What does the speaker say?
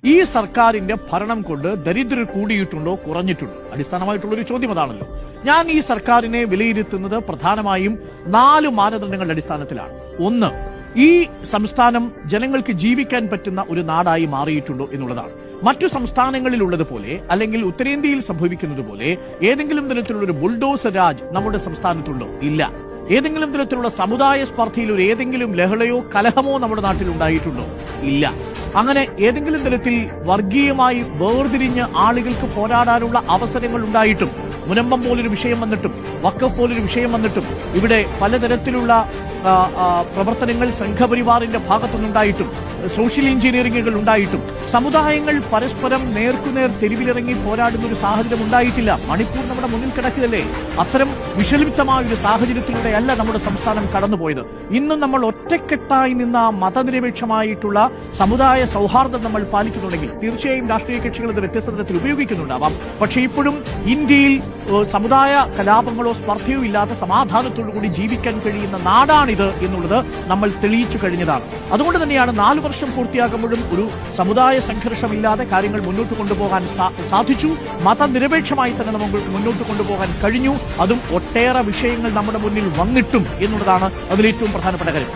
ഈ സർക്കാരിന്റെ ഭരണം കൊണ്ട് ദരിദ്രർ കൂടിയിട്ടുണ്ടോ കുറഞ്ഞിട്ടുണ്ടോ? അടിസ്ഥാനമായിട്ടുള്ളൊരു ചോദ്യം അതാണല്ലോ. ഞാൻ ഈ സർക്കാരിനെ വിലയിരുത്തുന്നത് പ്രധാനമായും 4 മാനദണ്ഡങ്ങളുടെ അടിസ്ഥാനത്തിലാണ്. ഒന്ന്, ഈ സംസ്ഥാനം ജനങ്ങൾക്ക് ജീവിക്കാൻ പറ്റുന്ന ഒരു നാടായി മാറിയിട്ടുണ്ടോ എന്നുള്ളതാണ്. മറ്റു സംസ്ഥാനങ്ങളിലുള്ളതുപോലെ അല്ലെങ്കിൽ ഉത്തരേന്ത്യയിൽ സംഭവിക്കുന്നത് പോലെ ഏതെങ്കിലും തരത്തിലുള്ള ഒരു ബുൾഡോസർ രാജ് നമ്മുടെ സംസ്ഥാനത്തുണ്ടോ? ഇല്ല. ഏതെങ്കിലും തരത്തിലുള്ള സമുദായ സ്പർദ്ധയിൽ ഒരു ഏതെങ്കിലും ലഹളയോ കലഹമോ നമ്മുടെ നാട്ടിൽ ഉണ്ടായിട്ടുണ്ടോ? ഇല്ല. അങ്ങനെ ഏതെങ്കിലും തരത്തിൽ വർഗീയമായി വേർതിരിഞ്ഞ് ആളുകൾക്ക് പോരാടാനുള്ള അവസരങ്ങൾ ഉണ്ടായിട്ടും, മുനമ്പം പോലൊരു വിഷയം വന്നിട്ടും വഖഫ് പോലൊരു വിഷയം വന്നിട്ടും ഇവിടെ പലതരത്തിലുള്ള പ്രവർത്തനങ്ങൾ സംഘപരിവാറിന്റെ ഭാഗത്തുനിന്നുണ്ടായിട്ടും സോഷ്യൽ എഞ്ചിനീയറിംഗുകൾ ഉണ്ടായിട്ടും സമുദായങ്ങൾ പരസ്പരം നേർക്കുനേർ തെരുവിലിറങ്ങി പോരാടുന്ന ഒരു സാഹചര്യം ഉണ്ടായിട്ടില്ല. മണിപ്പൂർ നമ്മുടെ മുന്നിൽ കിടക്കുകയല്ലേ. അത്തരം വിഷലിപ്തമായ ഒരു സാഹചര്യത്തിലൂടെയല്ല നമ്മുടെ സംസ്ഥാനം കടന്നുപോയത്. ഇന്നും നമ്മൾ ഒറ്റക്കെട്ടായി നിന്ന മതനിരപേക്ഷമായിട്ടുള്ള സമുദായ സൗഹാർദ്ദം നമ്മൾ പാലിക്കുന്നുണ്ടെങ്കിൽ തീർച്ചയായും രാഷ്ട്രീയ കക്ഷികൾ ഇത് വ്യത്യസ്ത തരത്തിൽ ഉപയോഗിക്കുന്നുണ്ടാവാം. പക്ഷേ ഇപ്പോഴും ഇന്ത്യയിൽ സമുദായ കലാപങ്ങളോ സ്പർദ്ധയോ ഇല്ലാത്ത സമാധാനത്തോടുകൂടി ജീവിക്കാൻ കഴിയുന്ന നാടാണിത് എന്നുള്ളത് നമ്മൾ തെളിയിച്ചു കഴിഞ്ഞതാണ്. അതുകൊണ്ട് തന്നെയാണ് 4 വർഷം പൂർത്തിയാകുമ്പോഴും ഒരു സമുദായ സംഘർഷമില്ലാതെ കാര്യങ്ങൾ മുന്നോട്ട് കൊണ്ടുപോകാൻ സാധിച്ചു. മതനിരപേക്ഷമായി തന്നെ നമുക്ക് മുന്നോട്ട് കൊണ്ടുപോകാൻ കഴിഞ്ഞു. അതും ഒട്ടേറെ വിഷയങ്ങൾ നമ്മുടെ മുന്നിൽ വന്നിട്ടും എന്നുള്ളതാണ് അതിലേറ്റവും പ്രധാനപ്പെട്ട കാര്യം.